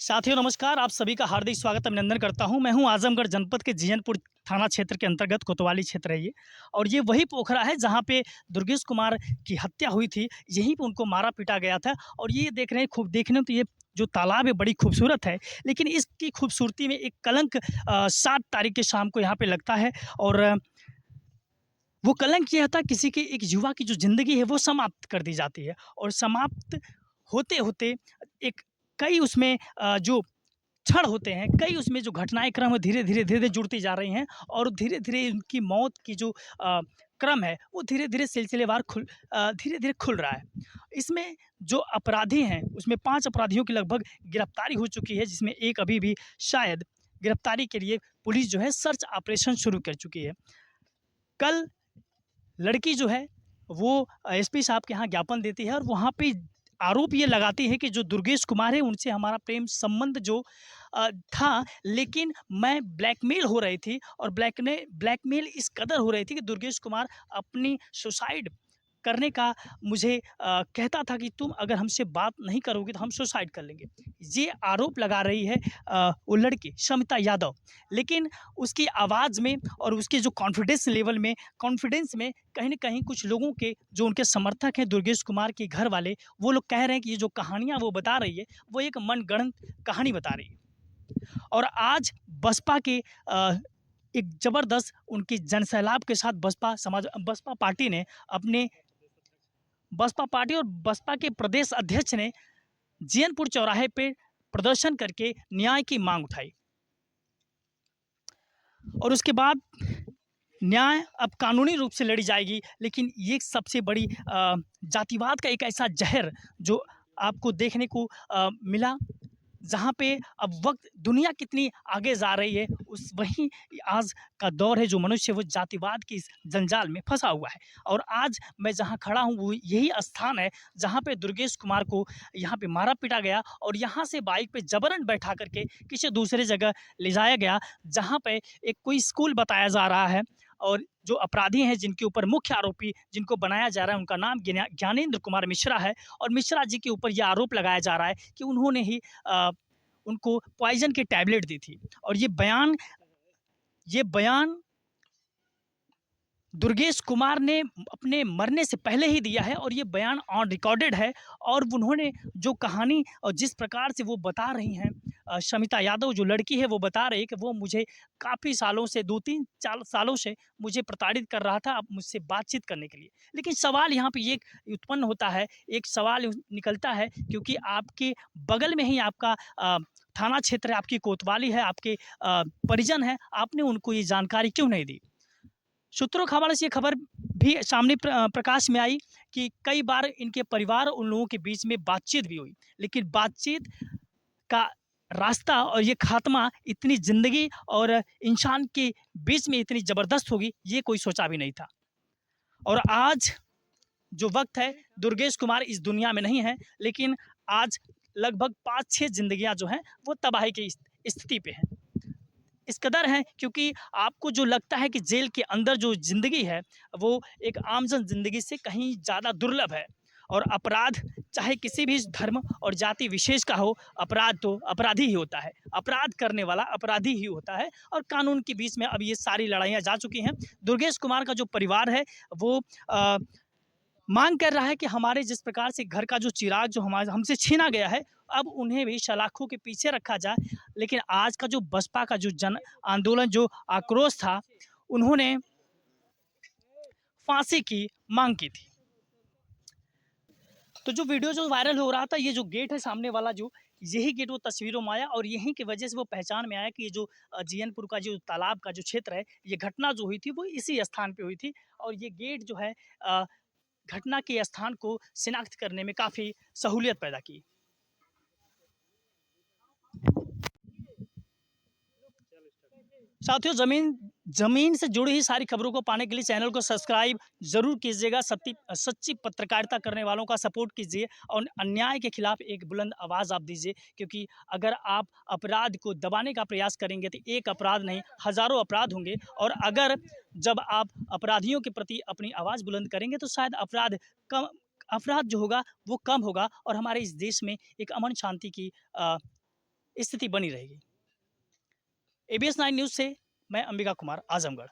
साथियों नमस्कार, आप सभी का हार्दिक स्वागत अभिनंदन करता हूं। मैं हूं आजमगढ़ जनपद के जीयनपुर थाना क्षेत्र के अंतर्गत कोतवाली क्षेत्र है ये। और ये वही पोखरा है जहां पे दुर्गेश कुमार की हत्या हुई थी। यहीं पे उनको मारा पीटा गया था। और ये देख रहे हैं, खूब देखने में तो ये जो तालाब है बड़ी खूबसूरत है, लेकिन इसकी खूबसूरती में एक कलंक 7 तारीख के शाम को यहाँ पे लगता है। और वो कलंक ये था, किसी के एक युवा की जो ज़िंदगी है वो समाप्त कर दी जाती है। और समाप्त होते-होते एक कई उसमें जो क्षण होते हैं, कई उसमें जो घटनाएँ क्रम है धीरे-धीरे जुड़ती जा रही हैं। और धीरे-धीरे उनकी मौत की जो क्रम है वो धीरे-धीरे सिलसिलेवार धीरे-धीरे खुल रहा है। इसमें जो अपराधी हैं उसमें 5 अपराधियों की लगभग गिरफ्तारी हो चुकी है, जिसमें एक अभी भी शायद गिरफ्तारी के लिए पुलिस जो है सर्च ऑपरेशन शुरू कर चुकी है। कल लड़की जो है वो एसपी साहब के यहाँ ज्ञापन देती है और वहाँ पे आरोप ये लगाती है कि जो दुर्गेश कुमार है उनसे हमारा प्रेम संबंध जो था, लेकिन मैं ब्लैकमेल हो रही थी। और ब्लैकमेल इस कदर हो रही थी कि दुर्गेश कुमार अपनी सुसाइड करने का मुझे कहता था कि तुम अगर हमसे बात नहीं करोगे तो हम सुसाइड कर लेंगे। ये आरोप लगा रही है वो लड़की शमिता यादव। लेकिन उसकी आवाज़ में और उसके जो कॉन्फिडेंस में कहीं न कहीं कुछ लोगों के जो उनके समर्थक हैं दुर्गेश कुमार के घर वाले, वो लोग कह रहे हैं कि ये जो कहानियाँ वो बता रही है, वो एक मनगढ़ंत कहानी बता रही है। और आज बसपा के एक ज़बरदस्त उनकी जनसैलाब के साथ बसपा पार्टी ने अपने बसपा पार्टी और बसपा के प्रदेश अध्यक्ष ने जीयनपुर चौराहे पे प्रदर्शन करके न्याय की मांग उठाई। और उसके बाद न्याय अब कानूनी रूप से लड़ी जाएगी। लेकिन ये सबसे बड़ी जातिवाद का एक ऐसा जहर जो आपको देखने को मिला, जहाँ पे अब वक्त दुनिया कितनी आगे जा रही है, उस वहीं आज का दौर है जो मनुष्य वो जातिवाद की इस जंजाल में फंसा हुआ है। और आज मैं जहाँ खड़ा हूँ वो यही स्थान है जहाँ पे दुर्गेश कुमार को यहाँ पे मारा पीटा गया और यहाँ से बाइक पे जबरन बैठा करके किसी दूसरे जगह ले जाया गया, जहाँ पे एक कोई स्कूल बताया जा रहा है। और जो अपराधी हैं जिनके ऊपर मुख्य आरोपी जिनको बनाया जा रहा है उनका नाम ज्ञानेंद्र कुमार मिश्रा है। और मिश्रा जी के ऊपर यह आरोप लगाया जा रहा है कि उन्होंने ही उनको पॉइज़न की टैबलेट दी थी। और ये बयान दुर्गेश कुमार ने अपने मरने से पहले ही दिया है और ये बयान ऑन रिकॉर्डेड है। और उन्होंने जो कहानी और जिस प्रकार से वो बता रही हैं, शमिता यादव जो लड़की है वो बता रही है कि वो मुझे काफ़ी सालों से 2-3-4 सालों से मुझे प्रताड़ित कर रहा था अब मुझसे बातचीत करने के लिए। लेकिन सवाल यहाँ पे ये उत्पन्न होता है, एक सवाल निकलता है, क्योंकि आपके बगल में ही आपका थाना क्षेत्र है, आपकी कोतवाली है, आपके परिजन हैं, आपने उनको ये जानकारी क्यों नहीं दी? सूत्रों के हवाले से ये खबर भी सामने प्रकाश में आई कि कई बार इनके परिवार उन लोगों के बीच में बातचीत भी हुई, लेकिन बातचीत का रास्ता और ये खात्मा इतनी ज़िंदगी और इंसान के बीच में इतनी ज़बरदस्त होगी, ये कोई सोचा भी नहीं था। और आज जो वक्त है, दुर्गेश कुमार इस दुनिया में नहीं है, लेकिन आज लगभग 5-6 ज़िंदगियाँ जो हैं वो तबाही की स्थिति पे हैं। इस कदर हैं क्योंकि आपको जो लगता है कि जेल के अंदर जो ज़िंदगी है वो एक आमजन ज़िंदगी से कहीं ज़्यादा दुर्लभ है। और अपराध चाहे किसी भी धर्म और जाति विशेष का हो, अपराध तो अपराधी ही होता है। अपराध करने वाला अपराधी ही होता है। और कानून के बीच में अब ये सारी लड़ाइयाँ जा चुकी हैं। दुर्गेश कुमार का जो परिवार है वो मांग कर रहा है कि हमारे जिस प्रकार से घर का जो चिराग जो हमारे हमसे छीना गया है, अब उन्हें भी सलाखों के पीछे रखा जाए। लेकिन आज का जो बसपा का जो जन आंदोलन जो आक्रोश था, उन्होंने फांसी की मांग की थी। तो जो वीडियो जो वायरल हो रहा था, ये जो गेट है सामने वाला, जो यही गेट वो तस्वीरों में आया और यहीं की वजह से वो पहचान में आया कि ये जो जीयनपुर का जो तालाब का जो क्षेत्र है, ये घटना जो हुई थी वो इसी स्थान पे हुई थी। और ये गेट जो है घटना के स्थान को शिनाख्त करने में काफ़ी सहूलियत पैदा की। साथियों, ज़मीन से जुड़ी ही सारी खबरों को पाने के लिए चैनल को सब्सक्राइब ज़रूर कीजिएगा। सच्ची पत्रकारिता करने वालों का सपोर्ट कीजिए और अन्याय के खिलाफ एक बुलंद आवाज़ आप दीजिए, क्योंकि अगर आप अपराध को दबाने का प्रयास करेंगे तो एक अपराध नहीं, हज़ारों अपराध होंगे। और अगर जब आप अपराधियों के प्रति अपनी आवाज़ बुलंद करेंगे तो शायद अपराध जो होगा वो कम होगा और हमारे इस देश में एक अमन शांति की स्थिति बनी रहेगी। एबीएस 9 न्यूज़ से मैं अंबिका कुमार, आजमगढ़।